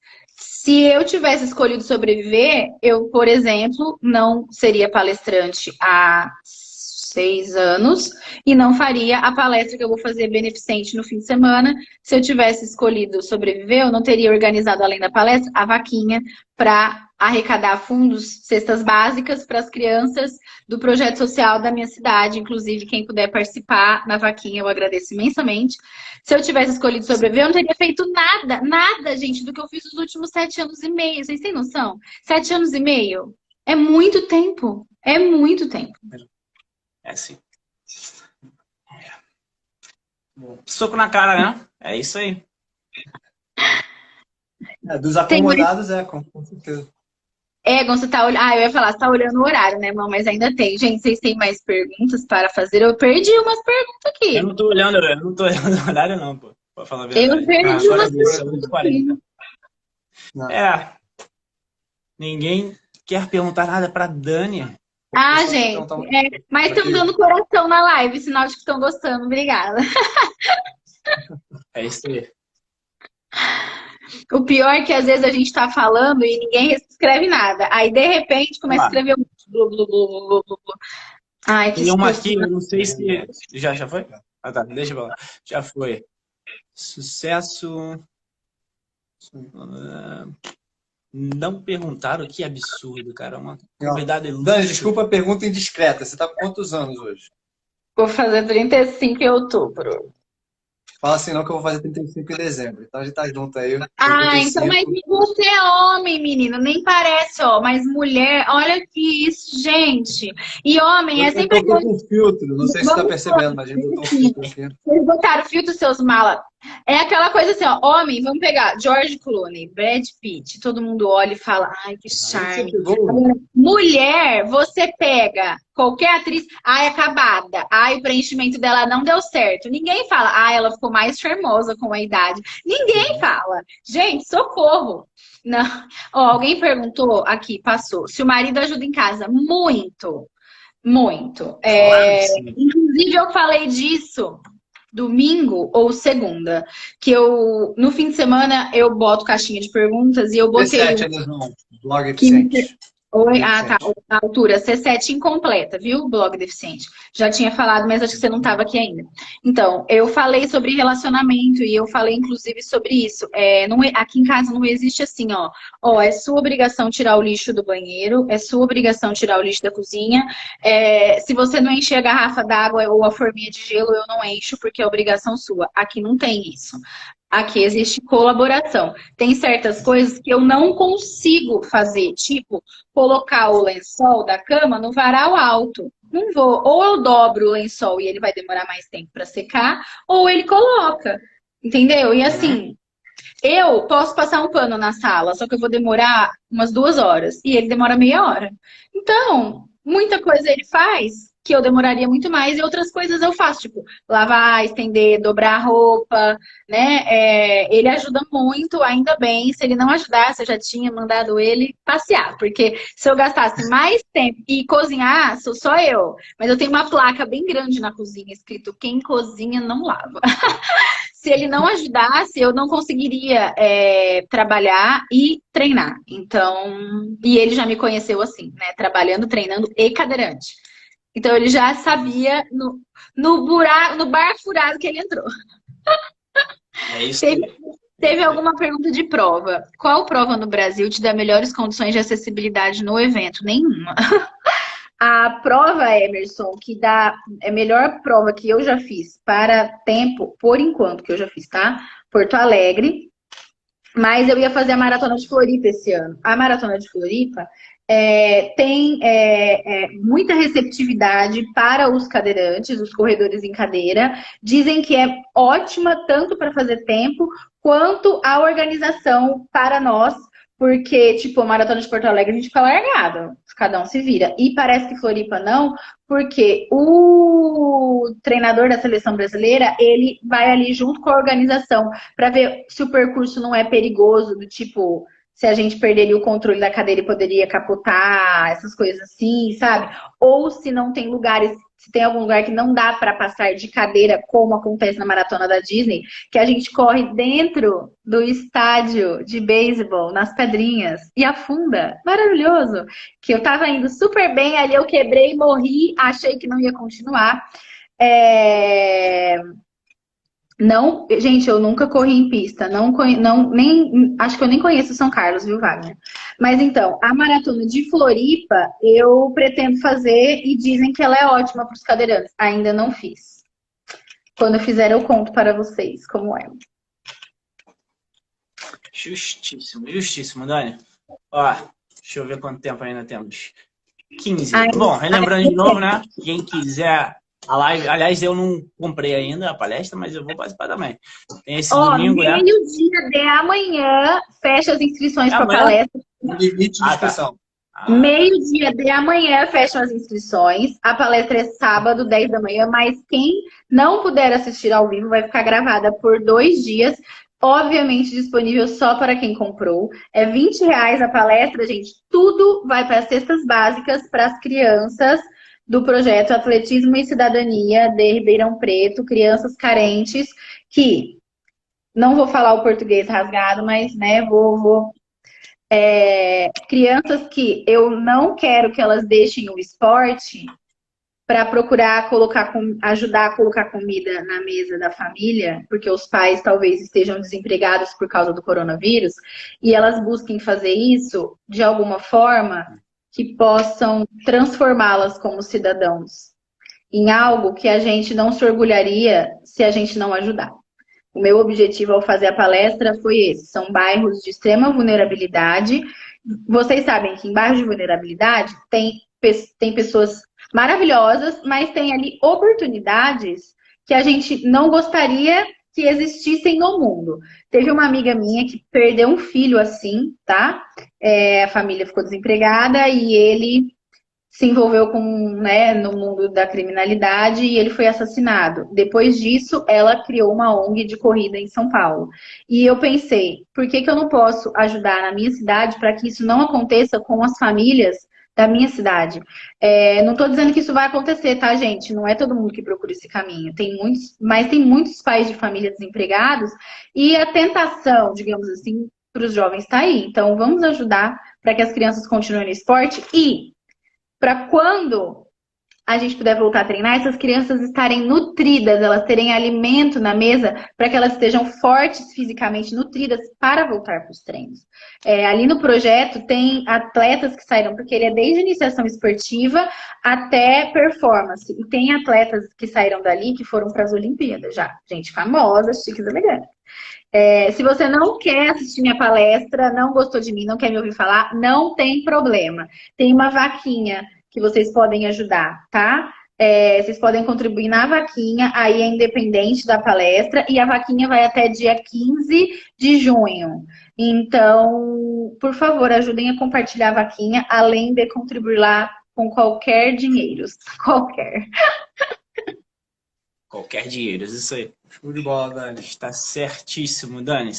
Se eu tivesse escolhido sobreviver, eu, por exemplo, não seria palestrante há 6 anos e não faria a palestra que eu vou fazer beneficente no fim de semana. Se eu tivesse escolhido sobreviver, eu não teria organizado, além da palestra, a vaquinha para arrecadar fundos, cestas básicas para as crianças do projeto social da minha cidade. Inclusive, quem puder participar na vaquinha, eu agradeço imensamente. Se eu tivesse escolhido sobreviver, eu não teria feito nada, gente, do que eu fiz nos últimos 7 anos e meio. Vocês têm noção? 7 anos e meio é muito tempo. É muito tempo. É sim. Soco na cara, né? É isso aí. Dos acomodados, com certeza. Quando você tá olhando. Eu ia falar, você tá olhando o horário, né, irmão? Mas ainda tem. Gente, vocês têm mais perguntas para fazer? Eu perdi umas perguntas aqui. Eu não tô olhando o horário, não, pô. Pra falar a verdade. Eu perdi Agora umas perguntas. 8h40. Ninguém quer perguntar nada pra Dani. Gente, mas estão dando coração na live, sinal de que estão gostando. Obrigada. É isso aí. O pior é que às vezes a gente tá falando e ninguém escreve nada. Aí, de repente, começa a escrever um... Blu, blu, blu, blu, blu. Ai, que Tem uma aqui, eu não sei se... Já foi? Ah, tá, deixa eu falar. Já foi. Sucesso... Não perguntaram, que absurdo, cara. Uma convidada ilustre. Dani, desculpa a pergunta indiscreta. Você tá com quantos anos hoje? Vou fazer 35 em outubro. Fala assim não que eu vou fazer 35 em dezembro. Então a gente tá junto aí. Então, mas você é homem, menino. Nem parece, ó. Mas mulher, olha que isso, gente. E homem é sempre... Eu tô com filtro. Não sei se você tá percebendo, mas eu tô com filtro aqui. Vocês botaram filtro, seus malas. É aquela coisa assim, ó. Homem, vamos pegar George Clooney, Brad Pitt. Todo mundo olha e fala, ai, que charme. Agora, mulher, você pega qualquer atriz, acabada. O preenchimento dela não deu certo. Ninguém fala, ela ficou mais charmosa com a idade. Ninguém fala. Gente, socorro. Não. Alguém perguntou aqui, passou, se o marido ajuda em casa. Muito. Muito. Inclusive, eu falei disso domingo ou segunda, que no fim de semana eu boto caixinha de perguntas e eu botei... Blog Eficiente. Tá. A altura C7 incompleta, viu? Blog Deficiente. Já tinha falado, mas acho que você não estava aqui ainda. Então, eu falei sobre relacionamento e eu falei, inclusive, sobre isso. Aqui em casa não existe assim, é sua obrigação tirar o lixo do banheiro, é sua obrigação tirar o lixo da cozinha. Se você não encher a garrafa d'água ou a forminha de gelo, eu não encho, porque é obrigação sua. Aqui não tem isso. Aqui existe colaboração. Tem certas coisas que eu não consigo fazer, tipo, colocar o lençol da cama no varal alto. Não vou. Ou eu dobro o lençol e ele vai demorar mais tempo para secar, ou ele coloca. Entendeu? E assim, eu posso passar um pano na sala, só que eu vou demorar umas 2 horas e ele demora meia hora. Então, muita coisa ele faz que eu demoraria muito mais e outras coisas eu faço, tipo, lavar, estender, dobrar a roupa, né? Ele ajuda muito, ainda bem. Se ele não ajudasse, eu já tinha mandado ele passear, porque se eu gastasse mais tempo e cozinhar, sou só eu. Mas eu tenho uma placa bem grande na cozinha, escrito, quem cozinha não lava. Se ele não ajudasse, eu não conseguiria trabalhar e treinar. Então, e ele já me conheceu assim, né? Trabalhando, treinando e cadeirante. Então, ele já sabia no bar furado que ele entrou. É isso. Teve alguma pergunta de prova. Qual prova no Brasil te dá melhores condições de acessibilidade no evento? Nenhuma. A prova, Emerson, que dá a melhor prova que eu já fiz para tempo, por enquanto, que eu já fiz, tá? Porto Alegre. Mas eu ia fazer a Maratona de Floripa esse ano. A Maratona de Floripa tem muita receptividade para os cadeirantes, os corredores em cadeira. Dizem que é ótima tanto para fazer tempo, quanto a organização para nós, porque, tipo, a Maratona de Porto Alegre a gente fica largado, cada um se vira. E parece que Floripa não, porque o treinador da seleção brasileira, ele vai ali junto com a organização para ver se o percurso não é perigoso, do tipo, se a gente perderia o controle da cadeira e poderia capotar, essas coisas assim, sabe? Ou se não tem lugares, se tem algum lugar que não dá para passar de cadeira, como acontece na maratona da Disney, que a gente corre dentro do estádio de beisebol, nas pedrinhas, e afunda. Maravilhoso! Que eu tava indo super bem, ali eu quebrei, morri, achei que não ia continuar. Não, gente, eu nunca corri em pista, acho que eu nem conheço São Carlos, viu, Wagner? Mas então, a maratona de Floripa eu pretendo fazer e dizem que ela é ótima para os cadeirantes. Ainda não fiz. Quando eu fizer, eu conto para vocês como é. Justíssimo, justíssimo, Dani. Ó, deixa eu ver quanto tempo ainda temos. 15. Ai, Bom, relembrando de novo, né? Quem quiser a live, aliás, eu não comprei ainda a palestra, mas eu vou participar também. Tem esse domingo, né? Meio-dia de amanhã, fecha as inscrições para a palestra. Limite de inscrição. Meio-dia de amanhã fecham as inscrições. A palestra é sábado, 10 da manhã, mas quem não puder assistir ao vivo vai ficar gravada por 2 dias. Obviamente disponível só para quem comprou. É R$ 20 a palestra, gente. Tudo vai para as cestas básicas para as crianças do projeto Atletismo e Cidadania de Ribeirão Preto, crianças carentes que, não vou falar o português rasgado, mas né, crianças que eu não quero que elas deixem o esporte para procurar ajudar a colocar comida na mesa da família, porque os pais talvez estejam desempregados por causa do coronavírus, e elas busquem fazer isso de alguma forma que possam transformá-las como cidadãos em algo que a gente não se orgulharia se a gente não ajudar. O meu objetivo ao fazer a palestra foi esse. São bairros de extrema vulnerabilidade. Vocês sabem que em bairros de vulnerabilidade tem pessoas maravilhosas, mas tem ali oportunidades que a gente não gostaria que existissem no mundo. Teve uma amiga minha que perdeu um filho assim, tá? A família ficou desempregada e ele se envolveu no mundo da criminalidade e ele foi assassinado. Depois disso, ela criou uma ONG de corrida em São Paulo. E eu pensei, por que eu não posso ajudar na minha cidade para que isso não aconteça com as famílias da minha cidade? Não estou dizendo que isso vai acontecer, tá, gente? Não é todo mundo que procura esse caminho. Mas tem muitos pais de família desempregados e a tentação, digamos assim, para os jovens está aí. Então, vamos ajudar para que as crianças continuem no esporte e para quando a gente puder voltar a treinar, essas crianças estarem nutridas, elas terem alimento na mesa, para que elas estejam fortes fisicamente, nutridas para voltar para os treinos. Ali no projeto tem atletas que saíram, porque ele é desde iniciação esportiva até performance. E tem atletas que saíram dali que foram para as Olimpíadas já. Gente famosa, chiques, elegantes. Se você não quer assistir minha palestra, não gostou de mim, não quer me ouvir falar, não tem problema. Tem uma vaquinha que vocês podem ajudar, tá? Vocês podem contribuir na vaquinha, aí é independente da palestra, e a vaquinha vai até dia 15 de junho. Então, por favor, ajudem a compartilhar a vaquinha, além de contribuir lá com qualquer dinheiro. Qualquer. Qualquer dinheiro, isso aí. Show de bola, Dani. Está certíssimo, Dani.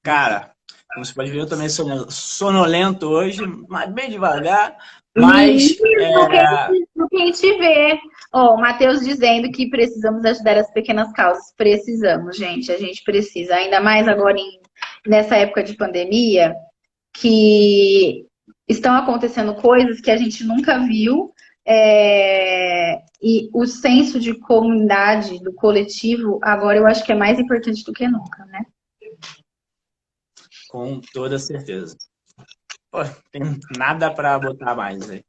Cara, como você pode ver, eu também sou sonolento hoje, mas bem devagar. Mas. Quem te vê. O Matheus dizendo que precisamos ajudar as pequenas causas. Precisamos, gente. A gente precisa. Ainda mais agora nessa época de pandemia, que estão acontecendo coisas que a gente nunca viu. E o senso de comunidade, do coletivo, agora eu acho que é mais importante do que nunca, né? Com toda certeza. Pô, tem nada para botar mais aí.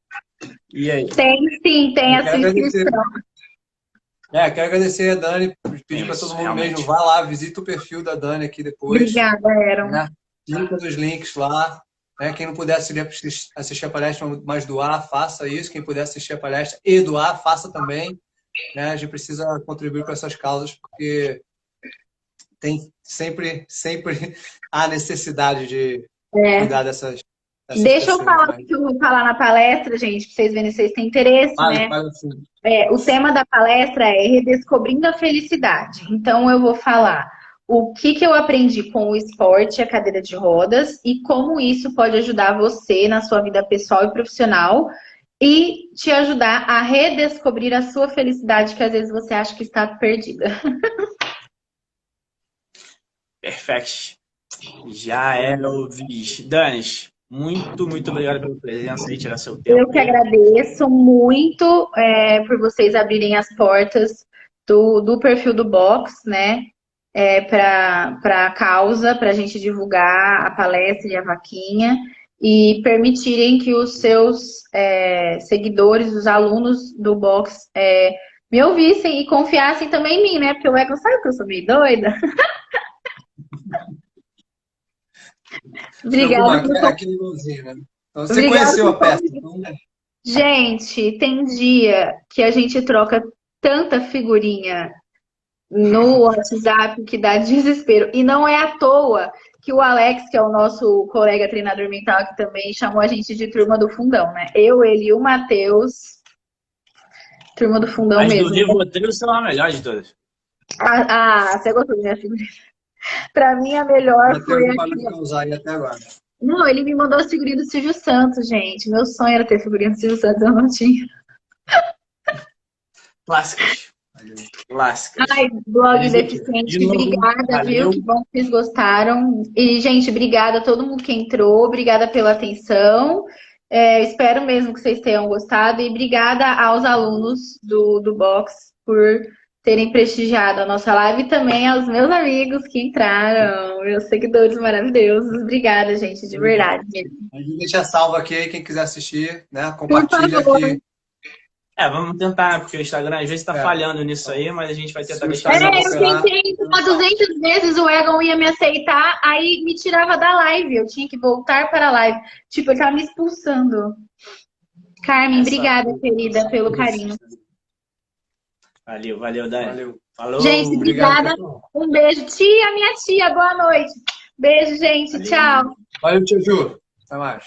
E aí? Tem sim, tem a sua inscrição. Quero agradecer a Dani, pedir para todo mundo realmente. mesmo, vai lá, visita o perfil da Dani aqui depois. Obrigada, Aaron. Né? Clica nos links lá. Quem não puder assistir a palestra, mas doar, faça isso. Quem puder assistir a palestra e doar, faça também. A gente precisa contribuir para essas causas, porque tem sempre há necessidade de cuidar dessas Deixa eu pessoas, falar né? o que eu vou falar na palestra, gente, pra vocês verem se vocês têm interesse, né? Fala assim. O tema da palestra é Redescobrindo a Felicidade. Então, eu vou falar o que eu aprendi com o esporte, a cadeira de rodas, e como isso pode ajudar você na sua vida pessoal e profissional, e te ajudar a redescobrir a sua felicidade, que às vezes você acha que está perdida. Perfeito. Já é, Elvis. Danis, muito, muito obrigado pela presença e tirar seu tempo. Eu que agradeço muito por vocês abrirem as portas do perfil do Box, né? Para a causa, para a gente divulgar a palestra e a vaquinha e permitirem que os seus seguidores, os alunos do Box, me ouvissem e confiassem também em mim, né? Porque o Eco sabe que eu sou meio doida. Obrigada. Aqui no Luzinho, né? Então, você conheceu a peça. Então... Gente, tem dia que a gente troca tanta figurinha no WhatsApp que dá desespero. E não é à toa que o Alex, que é o nosso colega treinador mental, que também chamou a gente de Turma do Fundão, né? Eu, ele e o Matheus. Turma do Fundão As mesmo. do Rivotril são a melhor de todas. Você gostou da minha figurinha? Pra mim, a melhor foi a usar aí até agora. Não, ele me mandou a figurinha do Silvio Santos, gente. Meu sonho era ter figurinha do Silvio Santos, eu não tinha. Clássicas. Clássicas. Ai, blog Deficiente, obrigada, viu? Que bom que vocês gostaram. E, gente, obrigada a todo mundo que entrou, obrigada pela atenção. Espero mesmo que vocês tenham gostado e obrigada aos alunos do Box por terem prestigiado a nossa live e também aos meus amigos que entraram, meus seguidores maravilhosos. Obrigada, gente, de verdade. A gente deixa salvo aqui, quem quiser assistir, né? Compartilha aqui. Vamos tentar, porque o Instagram às vezes tá falhando nisso aí, mas a gente vai tentar deixar. Eu tentei uma 200 vezes, o Egon ia me aceitar, aí me tirava da live, eu tinha que voltar para a live. Tipo, ele tava me expulsando. Carmen, obrigada, querida, pelo carinho. Valeu, Dani. Valeu. Falou. Gente, obrigada. Um beijo. Minha tia, boa noite. Beijo, gente. Tchau. Valeu, tia Ju. Até mais.